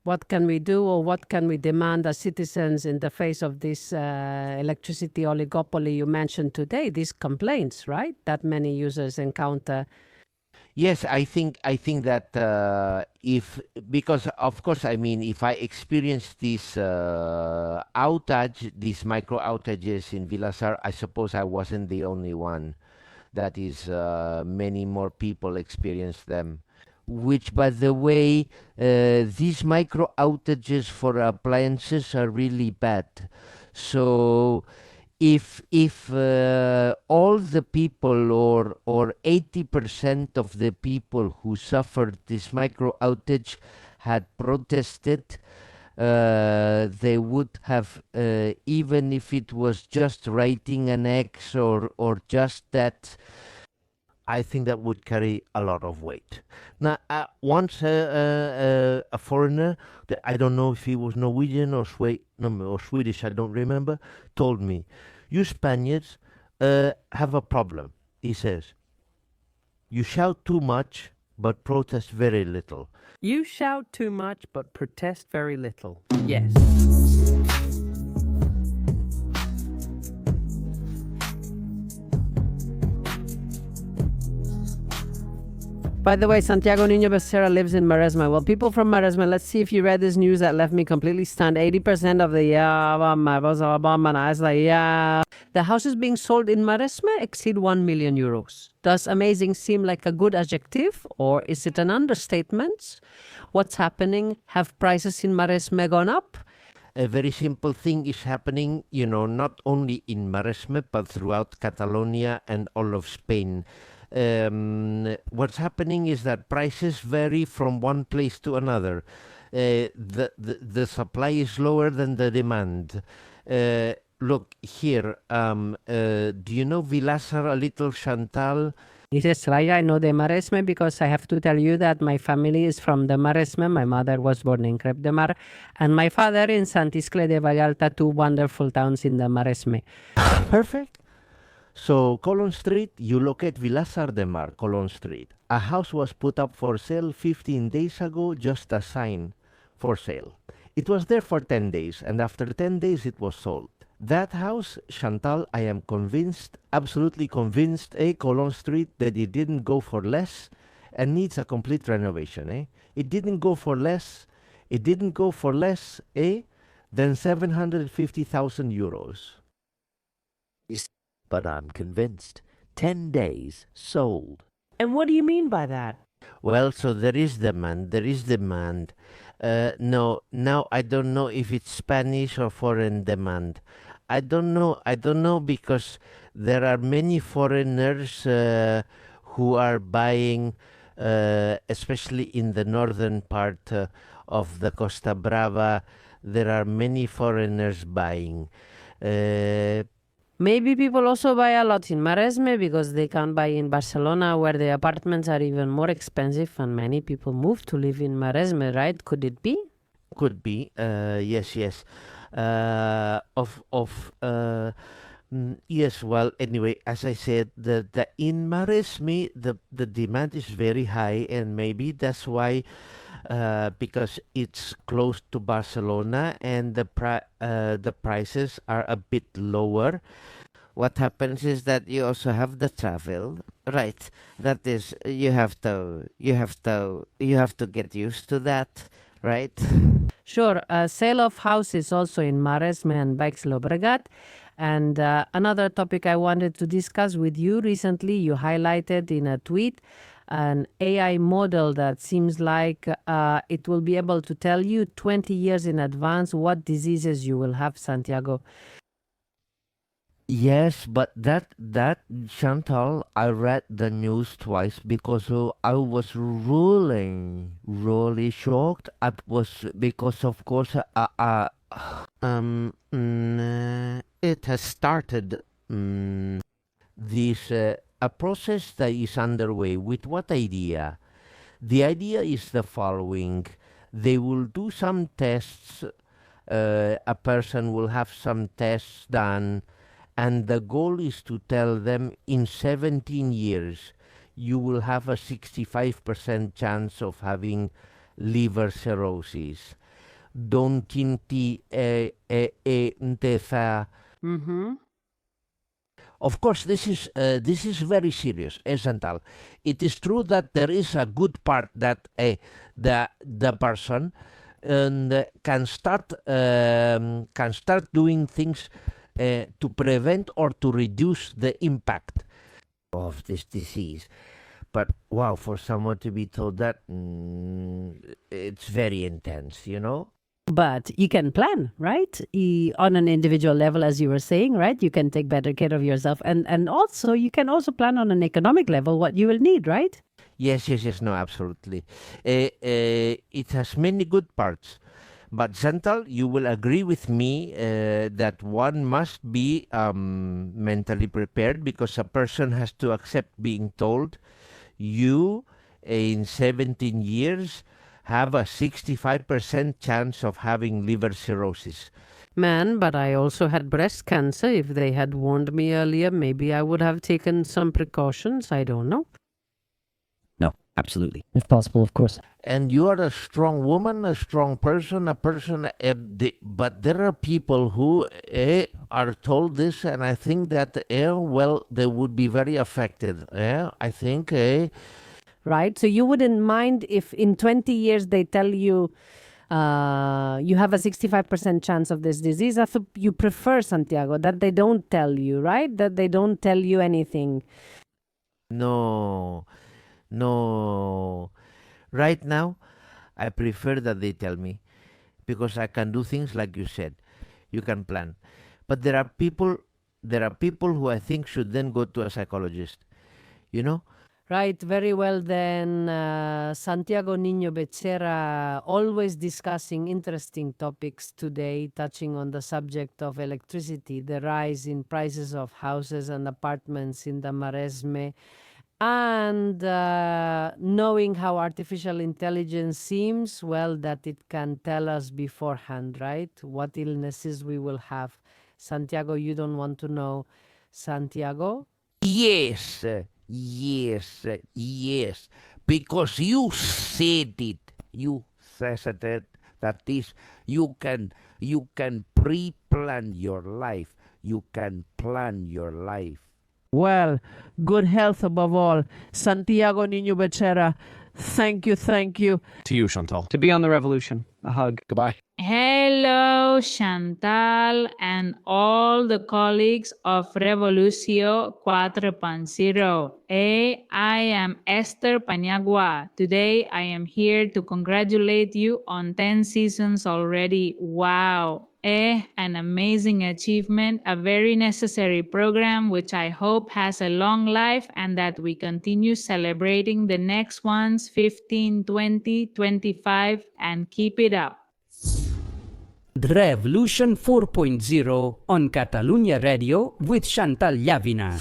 What can we do, or what can we demand as citizens in the face of this electricity oligopoly you mentioned today, these complaints, right, that many users encounter? Yes, I think that if because of course I mean if I experience this outage, these micro outages in Villasar, I suppose I wasn't the only one. That is, many more people experience them. Which, by the way, these micro outages for appliances are really bad. So if all the people or 80% of the people who suffered this micro outage had protested, they would have, even if it was just writing an X or just that, I think that would carry a lot of weight. Now, once a foreigner, that I don't know if he was Norwegian or or Swedish, I don't remember, told me, "You Spaniards have a problem." He says, "You shout too much, but protest very little." You shout too much but protest very little. Yes. By the way, Santiago Niño Becerra lives in Maresma. Well, people from Maresma, let's see if you read this news that left me completely stunned. 80% of the the houses being sold in Maresma exceed 1 million euros. Does amazing seem like a good adjective, or is it an understatement? What's happening? Have prices in Maresma gone up? A very simple thing is happening, not only in Maresme, but throughout Catalonia and all of Spain. What's happening is that prices vary from one place to another. The supply is lower than the demand. Look here. Do you know Villasar a little, Chantal? Yes, right. I know the Maresme because I have to tell you that my family is from the Maresme. My mother was born in Crep de Mar, and my father in Sant Iscle de Vallalta, two wonderful towns in the Maresme. Perfect. So, Colon Street, you locate Villasar de Mar, Colon Street. A house was put up for sale 15 days ago, just a sign for sale. It was there for 10 days, and after 10 days it was sold. That house, Chantal, I am convinced, absolutely convinced, Colon Street, that it didn't go for less and needs a complete renovation, It didn't go for less, than 750,000 euros. But I'm convinced. 10 days sold. And what do you mean by that? Well, so there is demand. No, now I don't know if it's Spanish or foreign demand. I don't know because there are many foreigners who are buying, especially in the northern part of the Costa Brava. There are many foreigners buying. Maybe people also buy a lot in Maresme because they can't buy in Barcelona, where the apartments are even more expensive, and many people move to live in Maresme, right? Could it be? Could be. Yes. Yes. Yes. Well, anyway, as I said, the in Maresme the demand is very high, and maybe that's why. Because it's close to Barcelona and the prices are a bit lower. What happens is that you also have the travel, right? That is, you have to get used to that, right? Sure. Sale of houses also in Maresme and Baix Llobregat. And another topic I wanted to discuss with you recently, you highlighted in a tweet an AI model that seems like it will be able to tell you 20 years in advance what diseases you will have, Santiago. Yes, but that Chantal, I read the news twice because I was really shocked. I was because of course it has started this a process that is underway. With what idea? The idea is the following: they will do some tests. A person will have some tests done, and the goal is to tell them in 17 years you will have a 65% chance of having liver cirrhosis. Don't kinti ntefa. Mm-hmm. Of course, this is very serious, Chantal. It is true that there is a good part that the person can start doing things to prevent or to reduce the impact of this disease. But wow, for someone to be told that, it's very intense, you know? But you can plan, right? On an individual level, as you were saying, right? You can take better care of yourself. And also, you can also plan on an economic level what you will need, right? Yes, no, absolutely. It has many good parts. But Chantal, you will agree with me that one must be mentally prepared, because a person has to accept being told, you, in 17 years, have a 65% chance of having liver cirrhosis. Man, but I also had breast cancer. If they had warned me earlier, maybe I would have taken some precautions. I don't know. No, absolutely. If possible, of course. And you are a strong woman, a strong person, but there are people who are told this, and I think that, well, they would be very affected. I think, Right? So you wouldn't mind if in 20 years they tell you you have a 65% chance of this disease. I thought you prefer, Santiago, that they don't tell you, right? That they don't tell you anything. No. Right now, I prefer that they tell me, because I can do things like you said. You can plan. But there are people who I think should then go to a psychologist. You know? Right, very well then. Santiago Niño Becerra, always discussing interesting topics today, touching on the subject of electricity, the rise in prices of houses and apartments in the Maresme, and knowing how artificial intelligence seems, well, that it can tell us beforehand, right? What illnesses we will have. Santiago, you don't want to know. Santiago? Yes, because you said it. You said it, that is, you can pre-plan your life. You can plan your life. Well, good health above all. Santiago Niño Becerra, thank you. To you, Chantal. To be on the revolution. A hug. Goodbye. Hello, Chantal, and all the colleagues of Revolucio 4.0. I am Esther Paniagua. Today, I am here to congratulate you on 10 seasons already. Wow. An amazing achievement, a very necessary program, which I hope has a long life and that we continue celebrating the next ones, 15, 20, 25, and keep it up. Revolution 4.0 on Catalunya Radio with Chantal Llavina.